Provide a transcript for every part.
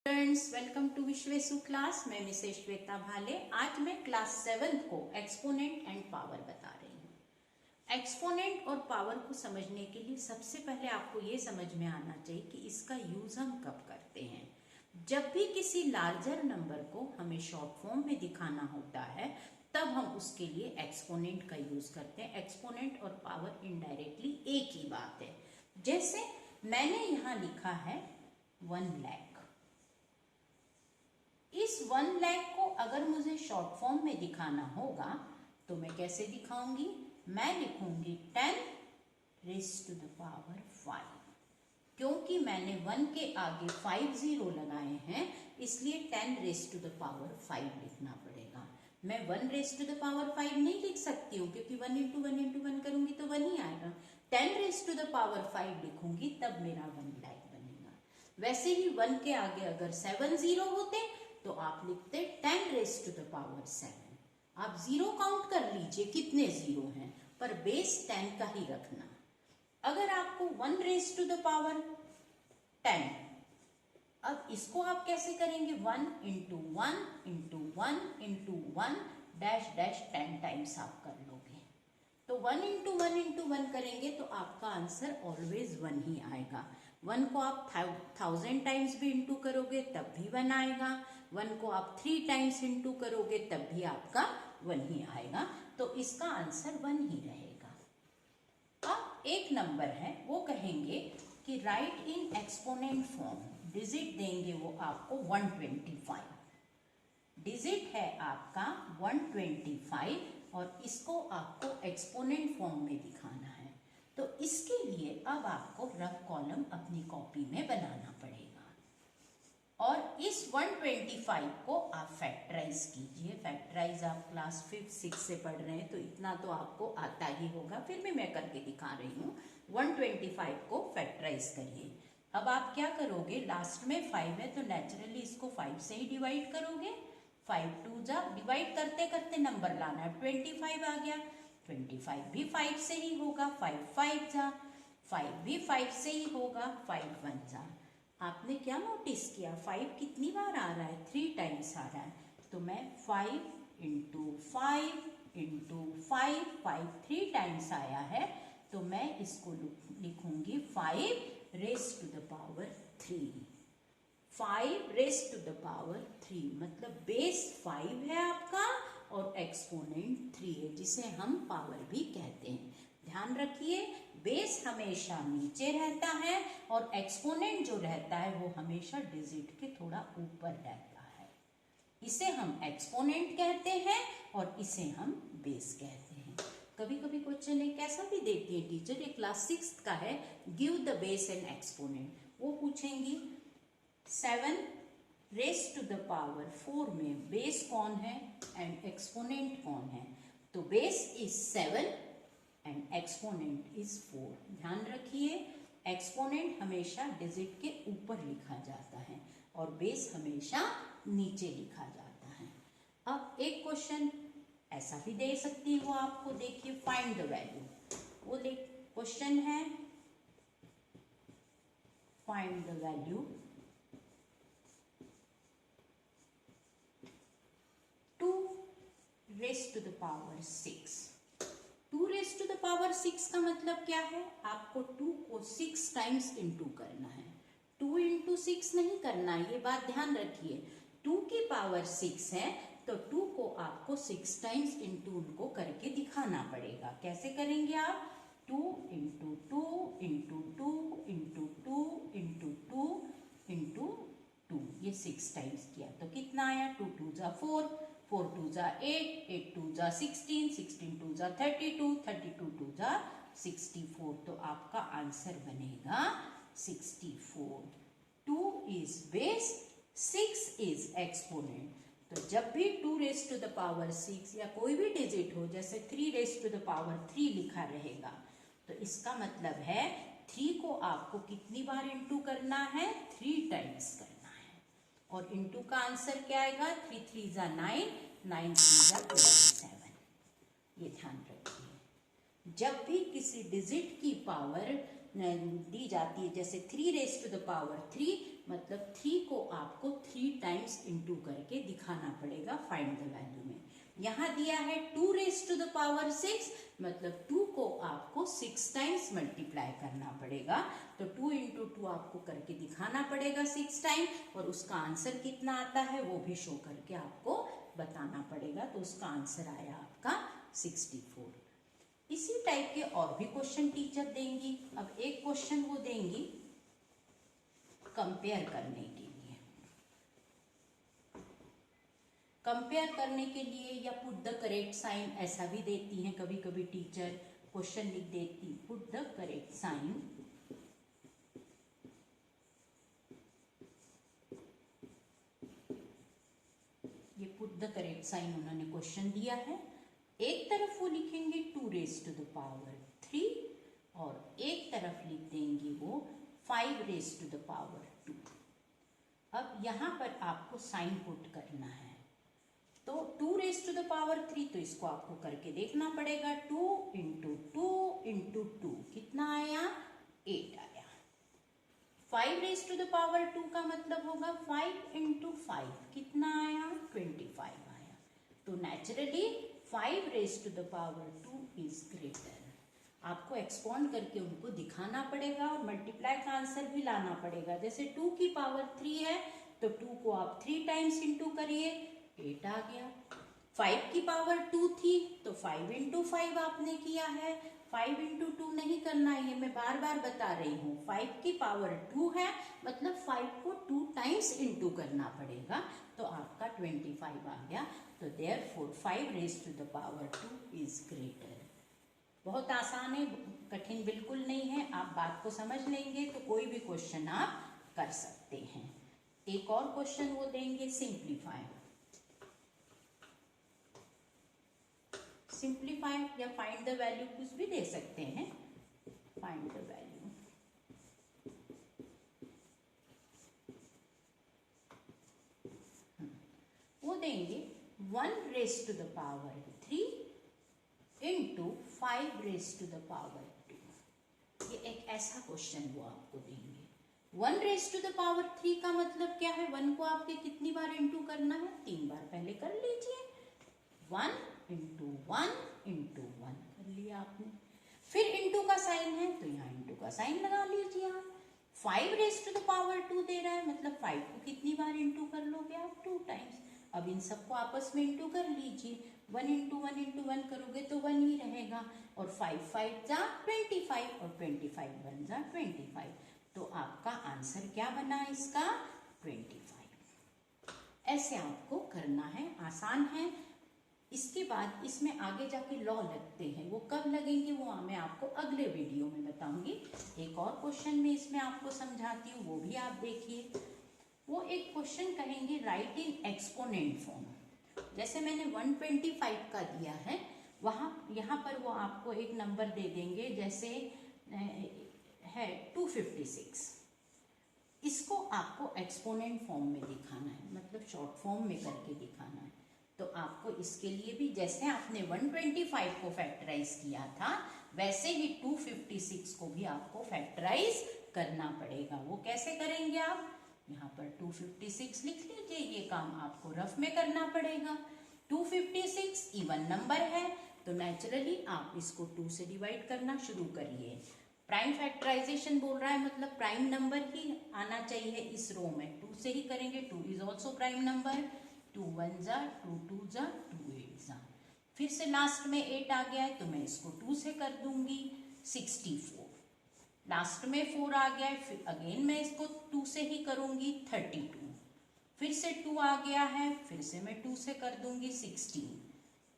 Friends, welcome to विश्वेसु class. मैं Mrs Shweta Bhale. आज मैं क्लास 7 को एक्सपोनेंट एंड पावर बता रही हूँ। एक्सपोनेंट और पावर को समझने के लिए सबसे पहले आपको ये समझ में आना चाहिए कि इसका यूज हम कब करते हैं। जब भी किसी लार्जर नंबर को हमें शॉर्ट फॉर्म में दिखाना होता है तब हम उसके लिए एक्सपोनेंट का यूज करते हैं। एक्सपोनेंट और पावर इनडायरेक्टली एक ही बात है। जैसे मैंने यहाँ लिखा है 1 लाख। इस 1 लाख को अगर मुझे शॉर्ट फॉर्म में दिखाना होगा तो मैं कैसे दिखाऊंगी? मैं लिखूंगी 10 रेज़ टू द पावर 5। क्योंकि मैंने 1 के आगे 5 जीरो लगाए हैं इसलिए 10 रेज़ टू द पावर 5 लिखना पड़ेगा। मैं 1 रेज़ टू द पावर 5 नहीं लिख सकती हूँ क्योंकि 1 इंटू 1 इंटू 1 करूंगी तो 1 ही आएगा। 10 रेज़ टू द पावर 5 लिखूंगी तब मेरा 1 लाख बनेगा। वैसे ही 1 के आगे अगर 7 जीरो होते तो आप लिखते 10 रेज़ टू द पावर 7। आप जीरो काउंट कर लीजिए कितने जीरो हैं, पर बेस 10 का ही रखना। अगर आपको 1 रेज़ टू द पावर 10, अब इसको आप कैसे करेंगे? 1 into 1 into 1 into 1 dash dash 10 times आप कर लोगे तो 1 इंटू 1 इंटू 1 करेंगे तो आपका आंसर ऑलवेज 1 ही आएगा। 1 को आप 1000 टाइम्स भी इंटू करोगे तब भी 1 आएगा। 1 को आप 3 टाइम्स इंटू करोगे तब भी आपका 1 ही आएगा। तो इसका आंसर 1 ही रहेगा। अब एक नंबर है वो कहेंगे कि राइट इन एक्सपोनेंट फॉर्म। डिजिट देंगे वो आपको 125। डिजिट है आपका 125 और इसको आपको एक्सपोनेंट फॉर्म में दिखाना है। तो इसके लिए अब आपको रफ कॉलम अपनी कॉपी में बनाना पड़ेगा और इस 125 को आप फैक्टराइज कीजिए। फैक्टराइज आप क्लास 5 6 से पढ़ रहे हैं तो इतना तो आपको आता ही होगा, फिर भी मैं करके दिखा रही हूँ। 125 को फैक्टराइज करिए। अब आप क्या करोगे? लास्ट में 5 है तो नेचुरली इसको 5 से ही डिवाइड करोगे। 5 2 जा, डिवाइड करते करते नंबर लाना है। 25 आ गया, 25 भी 5 से ही होगा। 5 5 जा, 5 भी 5 से ही होगा। 5 1 जा। आपने क्या नोटिस किया? 5 कितनी बार आ रहा है? 3 टाइम्स आ रहा है। तो मैं 5 इंटू 5 इंटू 5, 5 3 टाइम्स आया है तो मैं इसको लिखूंगी 5 raise to the power 3। 5 raise to the power 3 मतलब बेस 5 है आपका और एक्सपोनेंट 3 है जिसे हम पावर भी कहते हैं। ध्यान रखिए, बेस हमेशा नीचे रहता है और एक्सपोनेंट जो रहता है वो हमेशा डिजिट के थोड़ा ऊपर रहता है। इसे हम एक्सपोनेंट कहते हैं और इसे हम बेस कहते हैं। कभी कभी क्वेश्चन एक ऐसा भी देती है टीचर, ये क्लास 6 का है, give the base and exponent. वो पूछेंगी 7 रेज़ टू द पावर 4 में बेस कौन है एंड एक्सपोनेंट कौन है? तो base is 7 and exponent is 4। ध्यान रखिए, एक्सपोनेंट हमेशा डिजिट के ऊपर लिखा जाता है और बेस हमेशा नीचे लिखा जाता है। अब एक क्वेश्चन ऐसा भी दे सकती है वो आपको, देखिए फाइंड द वैल्यू। वो क्वेश्चन है find the value 2 raise to the power 6। 2 raise to the power 6 का मतलब क्या है? आपको 2 को 6 टाइम्स इंटू करना है। 2 इंटू 6 नहीं करना, ये बात ध्यान रखिए। 2 की पावर 6 है तो 2 को आपको 6 टाइम्स इंटू उनको करके दिखाना पड़ेगा। कैसे करेंगे आप? 2 into 2 into 2 into 2 into 2 into 2, ये 6 टाइम्स किया तो कितना आया? 2 2 जा 4, 4 2 जा 8, 8 2 जा 16, 16 2 जा 32, 32 2 जा 64। तो आपका आंसर बनेगा 64। 2 इज बेस, 6 इज एक्सपोनेंट। तो जब भी 2 रेज़ टू द पावर 6 या कोई भी डिजिट हो, जैसे 3 रेज़ टू द पावर 3 लिखा रहेगा तो इसका मतलब है 3 को आपको कितनी बार इंटू करना है? 3 टाइम्स करना है। और इंटू का आंसर क्या आएगा? 3 3 जा 9, 9 3 जा 27। ये ध्यान रखिए, जब भी किसी डिजिट की पावर दी जाती है जैसे 3 रेज़ टू द पावर 3 मतलब 3 को आपको 3 टाइम्स इंटू करके दिखाना पड़ेगा फाइंड द वैल्यू में। यहाँ दिया है 2 रेज टू द पावर 6, मतलब 2 को आपको 6 टाइम्स मल्टीप्लाई करना पड़ेगा। तो 2 इंटू 2 आपको करके दिखाना पड़ेगा 6 टाइम, और उसका आंसर कितना आता है वो भी शो करके आपको बताना पड़ेगा। तो उसका आंसर आया आपका 64। इसी टाइप के और भी क्वेश्चन टीचर देंगी। अब एक क्वेश्चन वो देंगी कंपेयर करने के लिए, कंपेयर करने के लिए, या पुट द करेक्ट साइन ऐसा भी देती हैं कभी कभी टीचर। क्वेश्चन लिख देती पुट द करेक्ट साइन, ये पुट द करेक्ट साइन उन्होंने क्वेश्चन दिया है। एक तरफ वो लिखेंगे 2 रेज टू द पावर 3, और एक तरफ लिख देंगे वो 5 रेज टू द पावर 2। अब यहाँ पर आपको साइन पुट करना है, तो 2 रेज टू द पावर 3, तो इसको आपको करके देखना पड़ेगा। 2 इंटू 2 इंटू 2 कितना आया? 8 आया। 5 रेज टू द पावर 2 का मतलब होगा 5 इंटू 5 कितना आया? 25 आया। तो naturally 5 raise to the power 2 is greater. आपको एक्सपॉन्ड करके उनको दिखाना पड़ेगा और मल्टीप्लाई का आंसर भी लाना पड़ेगा। जैसे 2 की पावर 3 है तो 2 को आप 3 टाइम्स इंटू करिए, 8 आ गया। 5 की पावर 2 थी तो 5 इंटू 5 आपने किया है। 5 इंटू 2 नहीं करना है, ये मैं बार बार बता रही हूँ। 5 की पावर 2 है, मतलब 5 को 2 टाइम्स इंटू करना पड़ेगा, तो आपका 25 आ गया। तो therefore 5 raise to the power 2 is greater. बहुत आसान है, कठिन बिल्कुल नहीं है। आप बात को समझ लेंगे तो कोई भी क्वेश्चन आप कर सकते हैं। एक और क्वेश्चन वो देंगे सिंप्लीफाई, सिंप्लीफाई या फाइंड द वैल्यू कुछ भी दे सकते हैं। फाइंड द वैल्यू, वो देंगे 1 raise to the power 3 into 5 raise to the power 2। ये एक ऐसा क्वेश्चन वो आपको देंगे। 1 रेज टू द पावर 3 का मतलब क्या है? 1 को आपके कितनी बार इंटू करना है? 3 बार। पहले कर लीजिए, 1 इंटू 1 इंटू 1 कर लिया आपने। फिर इंटू का साइन है तो यहाँ इंटू का साइन लगा लीजिए आप। 5 रेज टू द पावर 2 दे रहा है, मतलब 5 को कितनी बार इंटू कर लोगे आप? 2 टाइम्स। अब इन सबको आपस में इंटू कर लीजिए। 1 इंटू 1 इंटू 1 करोगे तो 1 ही रहेगा, और 5 5 जा 25, और 25 1 जा 25। तो आपका आंसर क्या बना इसका? 25। ऐसे आपको करना है, आसान है। इसके बाद इसमें आगे जाके लॉ लगते हैं, वो कब लगेंगे वो मैं आपको अगले वीडियो में बताऊंगी। एक और क्वेश्चन में इसमें आपको समझाती हूँ, वो भी आप देखिए। वो एक क्वेश्चन कहेंगे राइट इन एक्सपोनेंट फॉर्म। जैसे मैंने 125 का दिया है, वहाँ यहाँ पर वो आपको एक नंबर दे देंगे, जैसे है 256। इसको आपको एक्सपोनेंट फॉर्म में दिखाना है, मतलब शॉर्ट फॉर्म में करके दिखाना है। तो आपको इसके लिए भी जैसे आपने 125 को फैक्टराइज किया था, वैसे ही 256 को भी आपको फैक्टराइज करना पड़ेगा। वो कैसे करेंगे आप? यहाँ पर 256 लिख लीजिए, ये काम आपको रफ में करना पड़ेगा। 256 इवन नंबर है, तो नेचुरली आप इसको 2 से डिवाइड करना शुरू करिए। प्राइम फैक्टराइजेशन बोल रहा है, मतलब प्राइम नंबर ही आना चाहिए इस रो में। 2 से ही करेंगे, 2 इज ऑल्सो प्राइम नंबर। 2 1 जा 2 2 जा 2 8 जा। फिर से लास्ट में 8 आ गया है तो मैं इसको 2 से कर दूंगी, 64। लास्ट में 4 आ गया है, फिर अगेन मैं इसको 2 से ही करूंगी, 32। फिर से 2 आ गया है, फिर से मैं 2 से कर दूंगी, 16।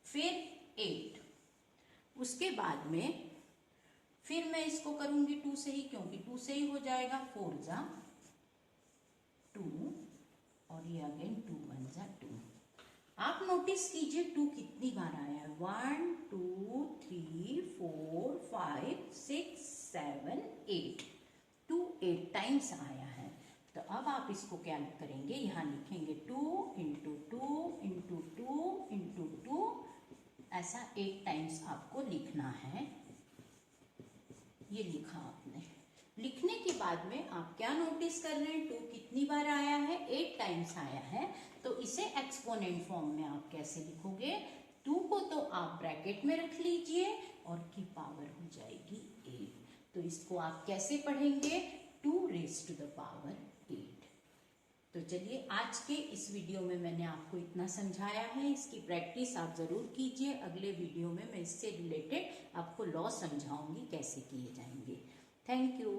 फिर 8। उसके बाद में फिर मैं इसको करूंगी 2 से ही, क्योंकि 2 से ही हो जाएगा। 4 जा 2, और ये अगेन 2 1 जा 2। आप नोटिस कीजिए 2 कितनी बार आया है? 1 2 3 4 5 6 7 8। 2 8 टाइम्स आया है। तो अब आप इसको क्या करेंगे? यहाँ लिखेंगे 2 इंटू 2 इंटू 2 इंटू 2, ऐसा 8 टाइम्स आपको लिखना है। ये लिखा आपने। लिखने के बाद में आप क्या नोटिस कर रहे हैं, 2 कितनी बार आया है, 8 टाइम्स आया है। तो इसे एक्सपोनेंट फॉर्म में आप कैसे लिखोगे, 2 को तो आप ब्रैकेट में रख लीजिए और की पावर हो जाएगी 8। तो इसको आप कैसे पढ़ेंगे, 2 रेज़ टू द पावर 8। तो चलिए आज के इस वीडियो में मैंने आपको इतना समझाया है, इसकी प्रैक्टिस आप जरूर कीजिए। अगले वीडियो में मैं इससे रिलेटेड आपको लॉ समझाऊंगी कैसे किए जाएंगे। Thank you.